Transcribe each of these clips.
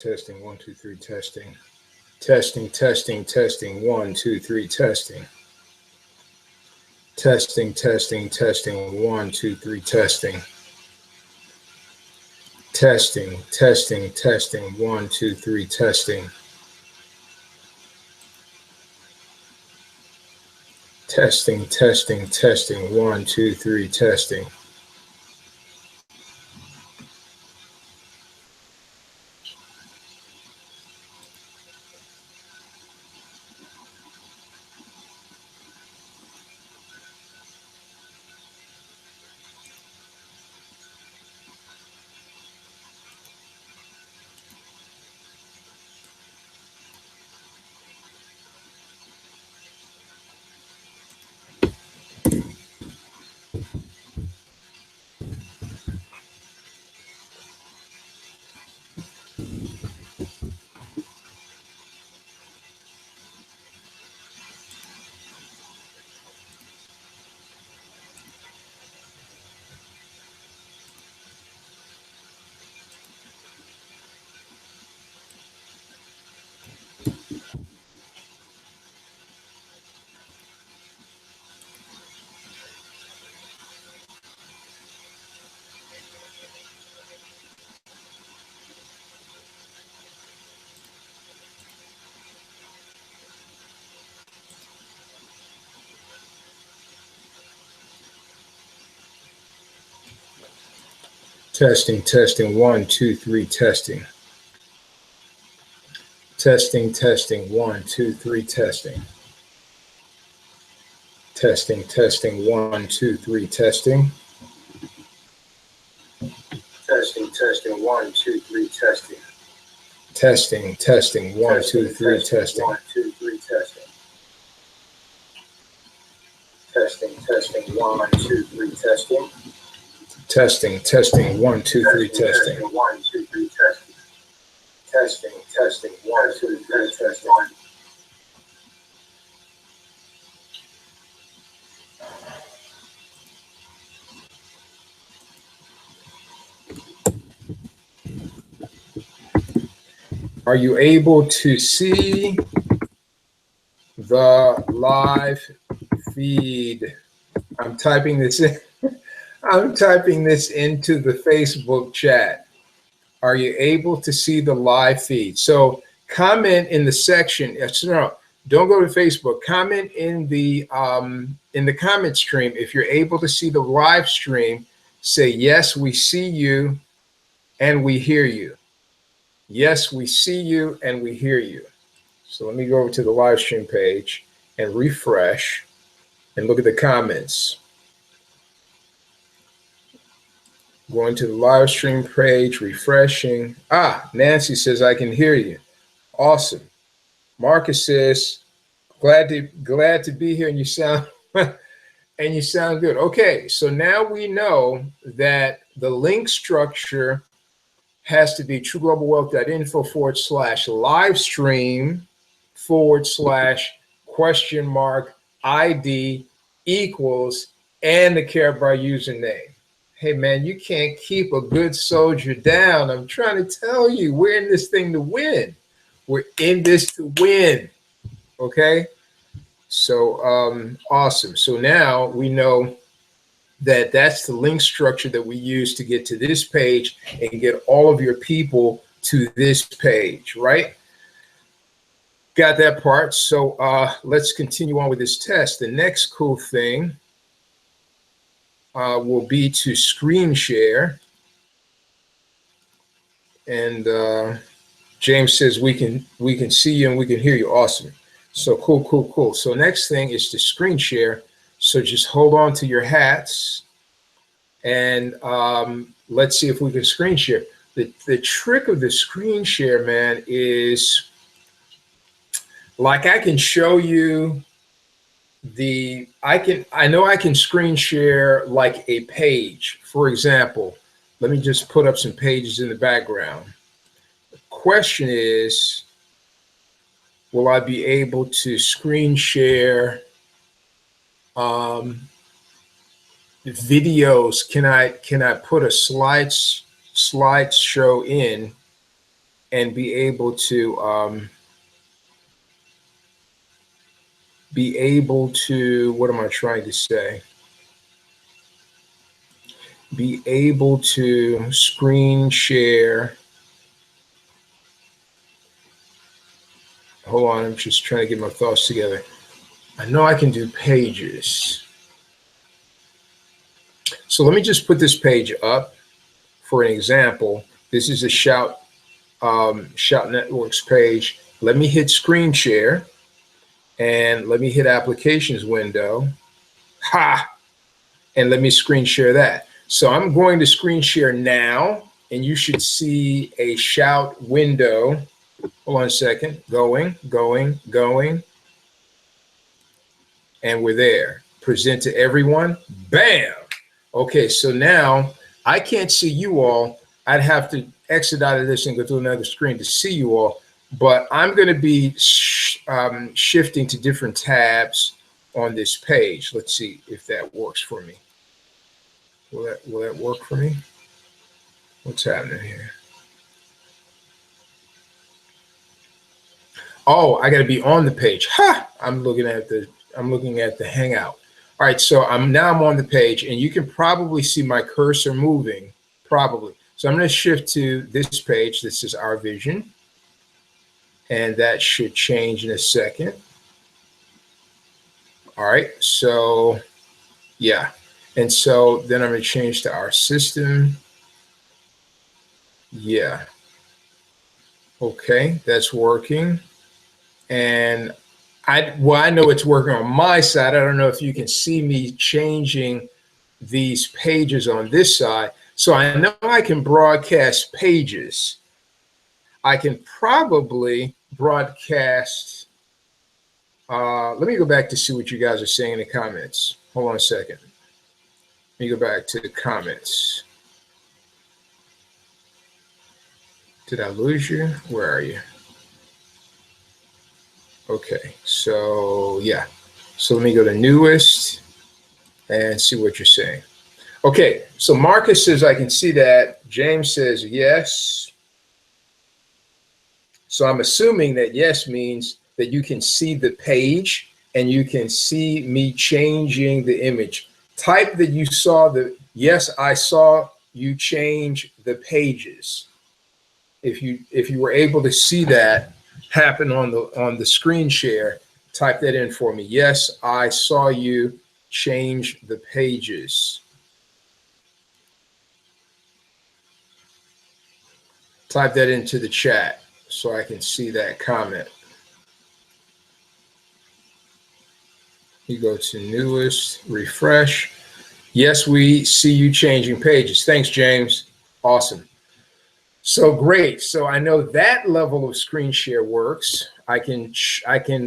Testing, 1, 2, 3, testing. Testing, testing, testing, 1, 2, 3, testing. Testing, testing, testing, 1, 2, 3, testing. Testing, testing, testing, 1, 2, 3, testing. Testing, testing, testing, 1, 2, 3, testing. Testing, testing, 1, 2, 3, testing. Testing, testing, 1, 2, 3, testing. Testing, testing, 1, 2, 3, testing. Testing, testing, 1, 2, 3, testing. Testing, testing, 1, 2, 3, testing. 1, 2, 3, testing. Testing, testing, 1, 2, 3, testing. Testing, testing, 1, 2, 3, testing. 1, 2, 3, testing. Testing, testing, 1, 2, 3, testing. Are you able to see the live feed? I'm typing this in. I'm typing this into the Facebook chat. Are you able to see the live feed? So comment in the section. No, don't go to Facebook. Comment in the comment stream if you're able to see the live stream. Say yes, we see you, and we hear you. Yes, we see you, and we hear you. So let me go over to the live stream page and refresh, and look at the comments. Going to the live stream page, refreshing. Nancy says, I can hear you. Awesome. Marcus says, glad to be here, and you sound and you sound good. Okay, so now we know that the link structure has to be trueglobalwealth.info/live stream /ID equals and the Karatbar username. Hey man, you can't keep a good soldier down. I'm trying to tell you, we're in this thing to win. We're in this to win. Okay? So awesome. So now we know that that's the link structure that we use to get to this page and get all of your people to this page, right? Got that part. So let's continue on with this test. The next cool thing will be to screen share. And James says we can see you and we can hear you. Awesome. So cool. So next thing is to screen share. So just hold on to your hats and let's see if we can screen share. The trick of the screen share, man, is like I can show you I know I can screen share like a page. For example, let me just put up some pages in the background. The question is, will I be able to screen share videos? Can I put a slideshow in and be able to what am I trying to say? Be able to screen share. Hold on, I'm just trying to get my thoughts together. I know I can do pages. So let me just put this page up for an example. This is a Shout Networks page. Let me hit screen share and let me hit applications window. Ha! And let me screen share that. So I'm going to screen share now, and you should see a Shout window. Hold on a second. Going. And we're there. Present to everyone. Bam! Okay, so now I can't see you all. I'd have to exit out of this and go to another screen to see you all. But I'm going to be shifting to different tabs on this page. Let's see if that works for me. Will that work for me? What's happening here? Oh, I got to be on the page. Ha! I'm looking at the Hangout. All right, so I'm on the page, and you can probably see my cursor moving, probably. So I'm going to shift to this page. This is Our Vision, and that should change in a second. All right, so yeah, and so then I'm going to change to Our System. Yeah. Okay, that's working. And I know it's working on my side. I don't know if you can see me changing these pages on this side. So I know I can broadcast pages. I can probably broadcast. Let me go back to see what you guys are saying in the comments. Hold on a second. Let me go back to the comments. Did I lose you? Where are you? Okay, so yeah. So let me go to newest and see what you're saying. Okay, so Marcus says, I can see that. James says, yes. So I'm assuming that yes means that you can see the page and you can see me changing the image. Type that you saw the, yes, I saw you change the pages. If you were able to see that happen on the screen share, type that in for me. Yes, I saw you change the pages. Type that into the chat so I can see that comment. You go to newest, refresh. Yes, we see you changing pages. Thanks, James. Awesome. So great. So I know that level of screen share works. I can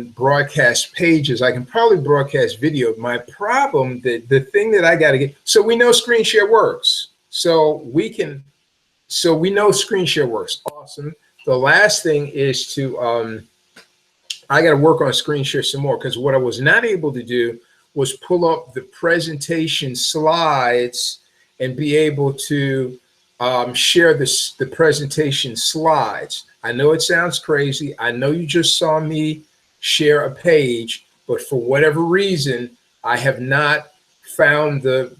broadcast pages. I can probably broadcast video. My problem, the thing that I got to get, so we know screen share works. So we know screen share works. Awesome. The last thing is to, I got to work on screen share some more, because what I was not able to do was pull up the presentation slides and be able to share the presentation slides. I know it sounds crazy. I know you just saw me share a page, but for whatever reason, I have not found the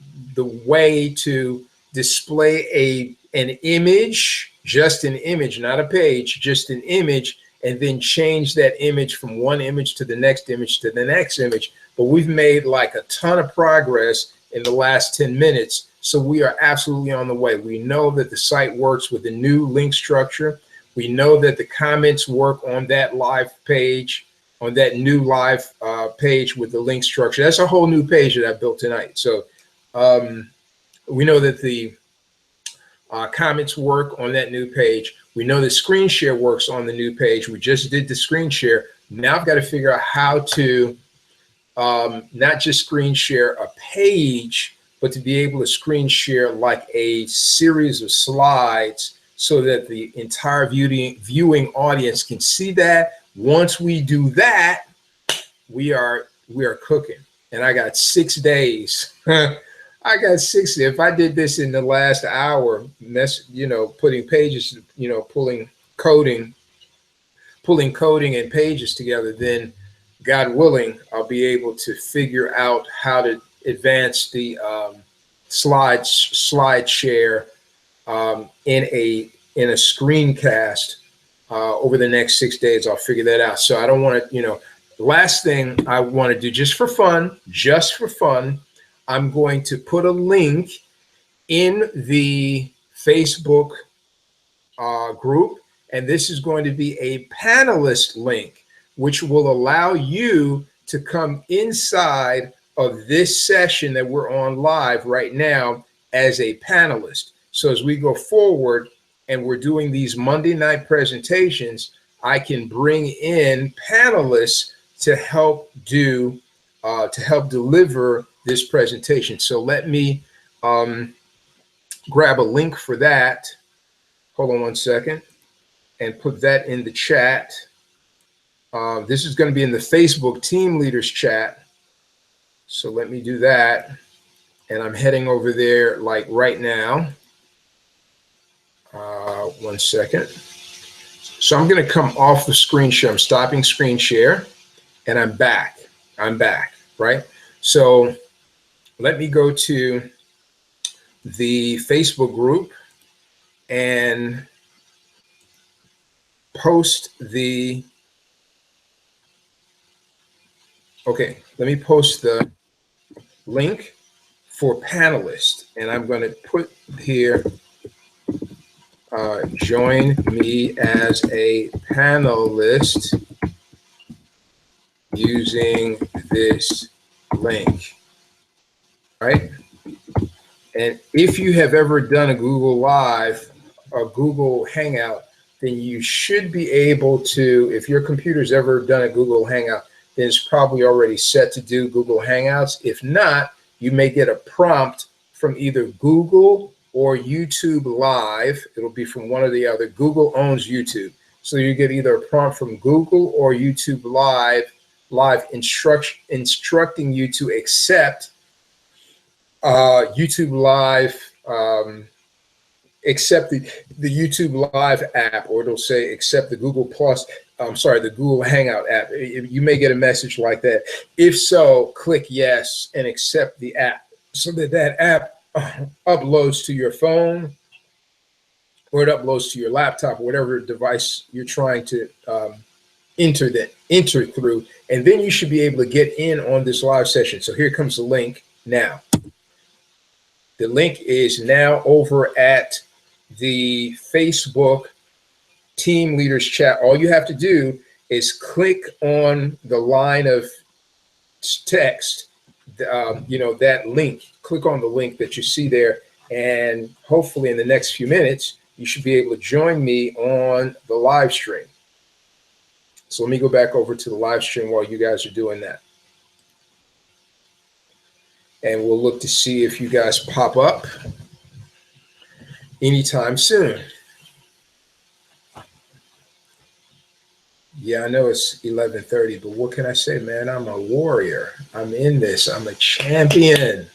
way to display an image, just an image, not a page, just an image, and then change that image from one image to the next image to the next image. But we've made like a ton of progress in the last 10 minutes. So we are absolutely on the way. We know that the site works with the new link structure. We know that the comments work on that live page, on that new live page with the link structure. That's a whole new page that I built tonight. So we know that the comments work on that new page. We know the screen share works on the new page. We just did the screen share. Now I've got to figure out how to not just screen share a page, but to be able to screen share like a series of slides so that the entire viewing audience can see that. Once we do that, we are cooking. And I got 6 days. I got 60. If I did this in the last hour, putting pages, pulling coding, pulling coding and pages together, then God willing, I'll be able to figure out how to advance the slide share in a screencast over the next 6 days. I'll figure that out. So I don't want to, last thing I want to do just for fun, I'm going to put a link in the Facebook group, and this is going to be a panelist link, which will allow you to come inside of this session that we're on live right now as a panelist. So as we go forward and we're doing these Monday night presentations, I can bring in panelists to help deliver this presentation. So let me grab a link for that. Hold on one second and put that in the chat. This is going to be in the Facebook team leaders chat. So let me do that. And I'm heading over there like right now. 1 second. So I'm going to come off the screen share. I'm stopping screen share and I'm back. Right? So let me go to the Facebook group and post the, okay, let me post the link for panelists. And I'm going to put here, join me as a panelist using this link, right? And if you have ever done a Google Live or Google Hangout, then you should be able to, if your computer's ever done a Google Hangout, then it's probably already set to do Google Hangouts. If not, you may get a prompt from either Google or YouTube Live. It'll be from one or the other. Google owns YouTube. So you get either a prompt from Google or YouTube Live instructing you to accept YouTube Live, accept the YouTube Live app, or it'll say accept the Google Plus, the Google Hangout app. You may get a message like that. If so, click yes and accept the app so that app uploads to your phone, or it uploads to your laptop, or whatever device you're trying to enter through, and then you should be able to get in on this live session. So here comes the link now. The link is now over at the Facebook team leaders chat. All you have to do is click on the line of text, that link. Click on the link that you see there, and hopefully in the next few minutes, you should be able to join me on the live stream. So let me go back over to the live stream while you guys are doing that. And we'll look to see if you guys pop up anytime soon. Yeah, I know it's 11:30, but what can I say, man? I'm a warrior. I'm in this. I'm a champion.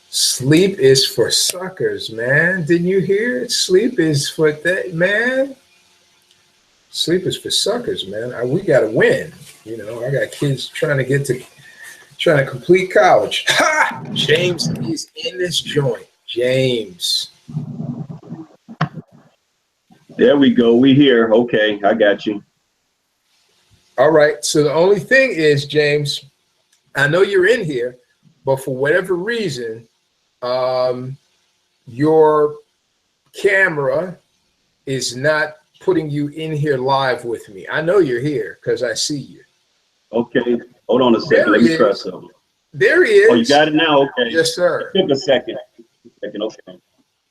Sleep is for suckers, man. Didn't you hear it? Sleep is for that, man. Sleep is for suckers, man. We got to win. I got kids trying to complete college. Ha! James is in this joint. James. There we go. We here. Okay, I got you. All right. So the only thing is, James, I know you're in here, but for whatever reason, your camera is not putting you in here live with me. I know you're here because I see you. Okay. Hold on a second. Let me try something. There he is. Oh, you got it now? Okay. Yes, sir. It took a second. Okay.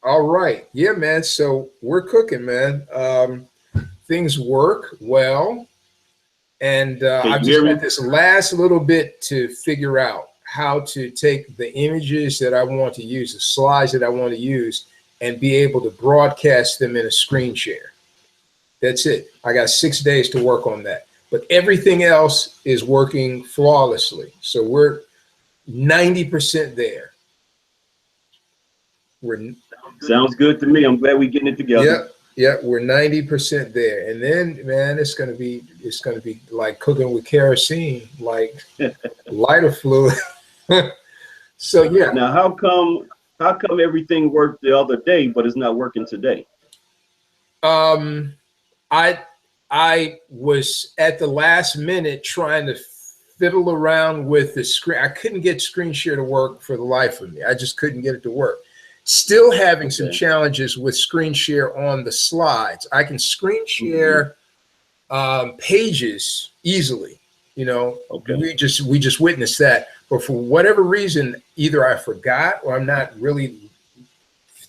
All right. Yeah, man. So we're cooking, man. Things work well. And I've just got this last little bit to figure out how to take the images that I want to use, the slides that I want to use, and be able to broadcast them in a screen share. That's it. I got 6 days to work on that. But everything else is working flawlessly. So we're 90% there. Sounds good to me. I'm glad we're getting it together. Yeah, we're 90% there. And then, man, it's gonna be like cooking with kerosene, like lighter fluid. So yeah. Now, how come everything worked the other day, but it's not working today? Um I I was at the last minute trying to fiddle around with the screen. I couldn't get screen share to work for the life of me. I just couldn't get it to work. Still having some challenges with screen share on the slides. I can screen share pages easily. You know, we just witnessed that. But for whatever reason, either I forgot or I'm not really,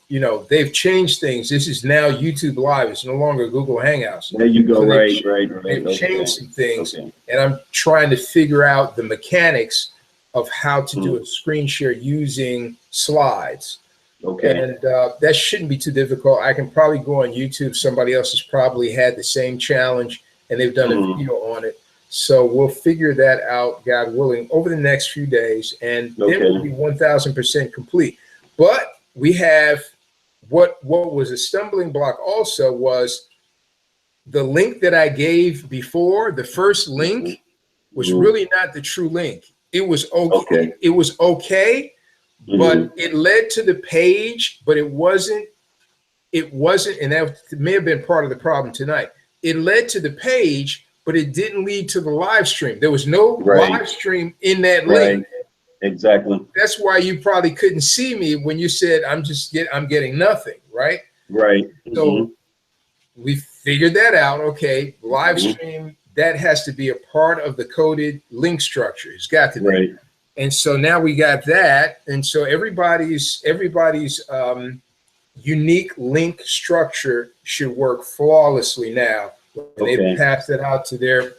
you know, they've changed things. This is now YouTube Live. It's no longer Google Hangouts. There you go. So Right. They've changed some things, and I'm trying to figure out the mechanics of how to do a screen share using slides. Okay. And that shouldn't be too difficult. I can probably go on YouTube. Somebody else has probably had the same challenge, and they've done a video on it. So we'll figure that out, God willing, over the next few days, and then we'll be 1,000% complete. But we have what was a stumbling block also was the link that I gave before. The first link was really not the true link. It was okay. It was okay, but it led to the page, but it wasn't, and that may have been part of the problem tonight. It led to the page, but it didn't lead to the live stream. There was no live stream in that link. Exactly. That's why you probably couldn't see me when you said I'm getting nothing, right? Right. So we figured that out. Okay, live stream, that has to be a part of the coded link structure. It's got to be. Right. And so now we got that. And so everybody's unique link structure should work flawlessly now. When they pass it out to their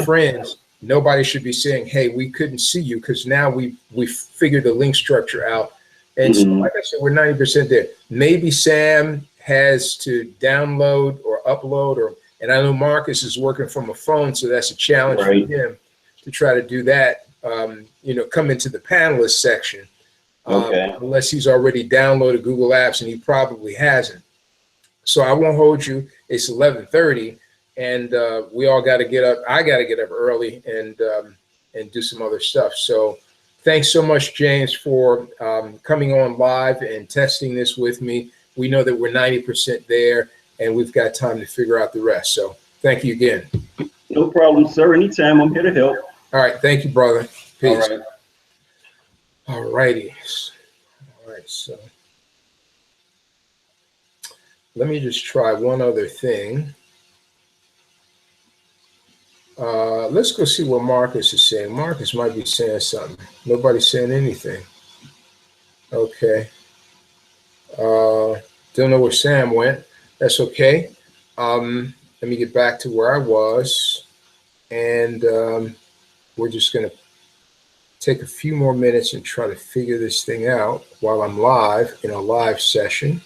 friends, nobody should be saying, hey, we couldn't see you, because now we figured the link structure out. And so, like I said, we're 90% there. Maybe Sam has to download or upload, and I know Marcus is working from a phone, so that's a challenge for him to try to do that. You know, come into the panelist section, unless he's already downloaded Google Apps, and he probably hasn't. So I won't hold you. It's 11:30, and we all got to get up. I got to get up early and do some other stuff. So thanks so much, James, for coming on live and testing this with me. We know that we're 90% there, and we've got time to figure out the rest. So thank you again. No problem, sir. Anytime. I'm here to help. All right. Thank you, brother. Peace. All right. All righty. All right. So let me just try one other thing. Let's go see what Marcus is saying. Marcus might be saying something. Nobody's saying anything. Okay. Don't know where Sam went. That's okay. Let me get back to where I was. And we're just going to take a few more minutes and try to figure this thing out while I'm live in a live session.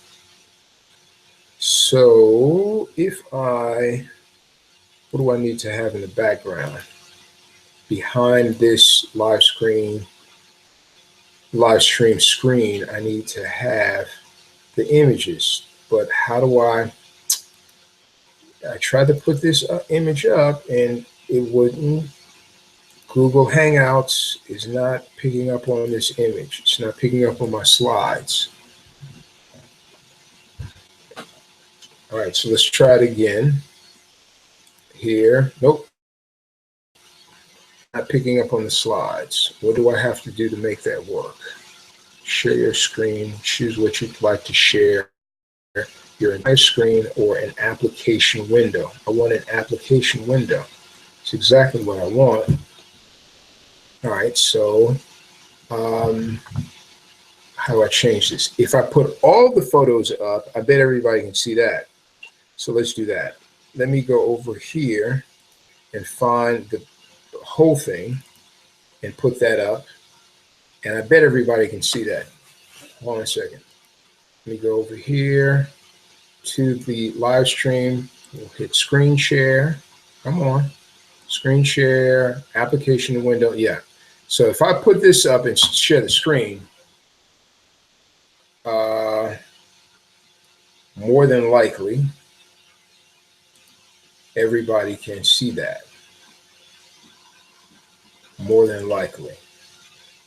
So what do I need to have in the background? Behind this live stream screen, I need to have the images. But how do I tried to put this image up and it wouldn't. Google Hangouts is not picking up on this image. It's not picking up on my slides. All right, so let's try it again. Here, nope. Not picking up on the slides. What do I have to do to make that work? Share your screen, choose what you'd like to share. Your entire screen or an application window. I want an application window. It's exactly what I want. All right, so how do I change this? If I put all the photos up, I bet everybody can see that. So let's do that. Let me go over here and find the whole thing and put that up. And I bet everybody can see that. Hold on a second. Let me go over here to the live stream. We'll hit screen share. Come on. Screen share, application window. Yeah. So if I put this up and share the screen, more than likely, everybody can see that, more than likely.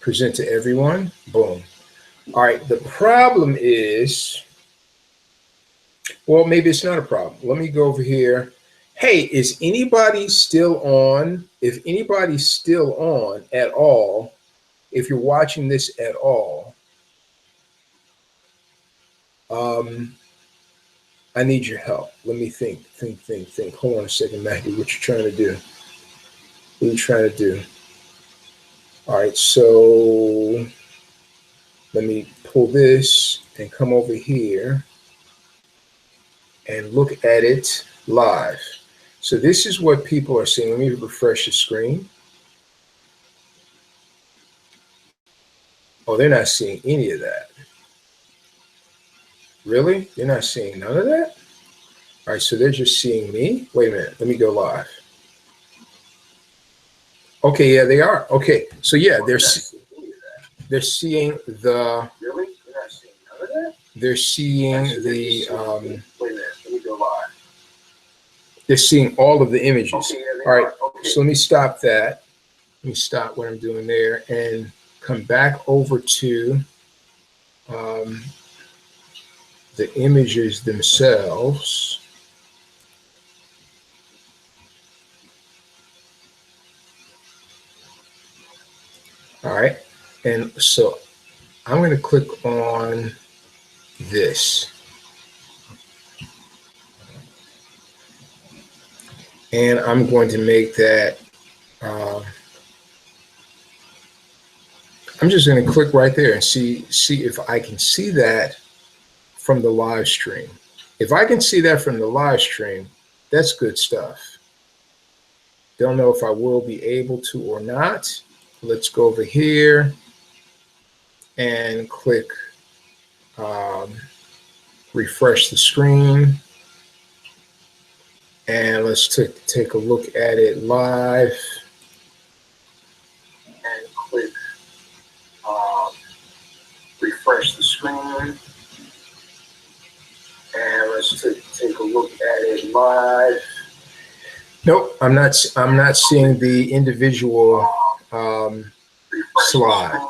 Present to everyone, boom. All right, the problem is, well, maybe it's not a problem. Let me go over here. Hey, is anybody still on? If anybody's still on at all, if you're watching this at all, I need your help. Let me think. Hold on a second, Maggie. What you trying to do? What are you trying to do? All right, so let me pull this and come over here and look at it live. So this is what people are seeing. Let me refresh the screen. Oh, they're not seeing any of that. Really? They're not seeing none of that? All right, so they're just seeing me. Wait a minute. Let me go live. Okay, yeah, they are. Okay, so yeah, they're seeing the. Really? They're not seeing none of that? They're seeing the. Wait a minute. Let me go live. They're seeing all of the images. Okay, yeah, all right, okay. So let me stop that. Let me stop what I'm doing there and come back over to the images themselves. All right, and so I'm going to click on this. And I'm going to make that, I'm just going to click right there and see if I can see that from the live stream. If I can see that from the live stream, that's good stuff. Don't know if I will be able to or not. Let's go over here and click refresh the screen. And let's take a look at it live. And click refresh the screen. And let's take a look at it live. Nope, I'm not seeing the individual slide.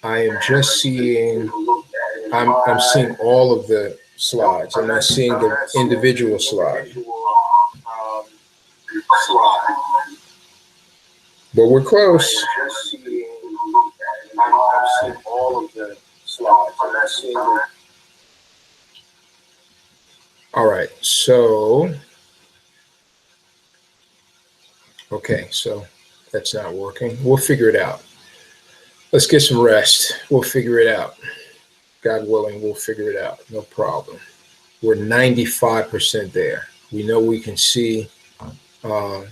I am just seeing. I'm seeing all of the slides. I'm not seeing the individual slide. But we're close. I'm seeing all of the slides. I'm not seeing the. All right, so, okay, so that's not working. We'll figure it out. Let's get some rest. We'll figure it out. God willing, we'll figure it out. No problem. We're 95% there. We know we can see the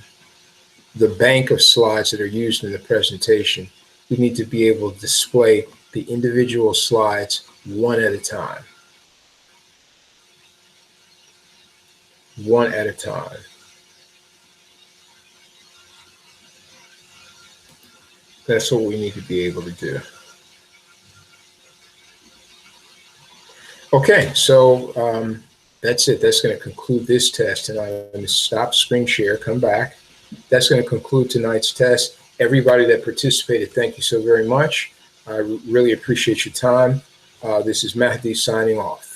bank of slides that are used in the presentation. We need to be able to display the individual slides one at a time. One at a time. That's what we need to be able to do. Okay, so that's it. That's going to conclude this test. And I'm going to stop screen share, come back. That's going to conclude tonight's test. Everybody that participated, thank you so very much. I really appreciate your time. This is Mahdi signing off.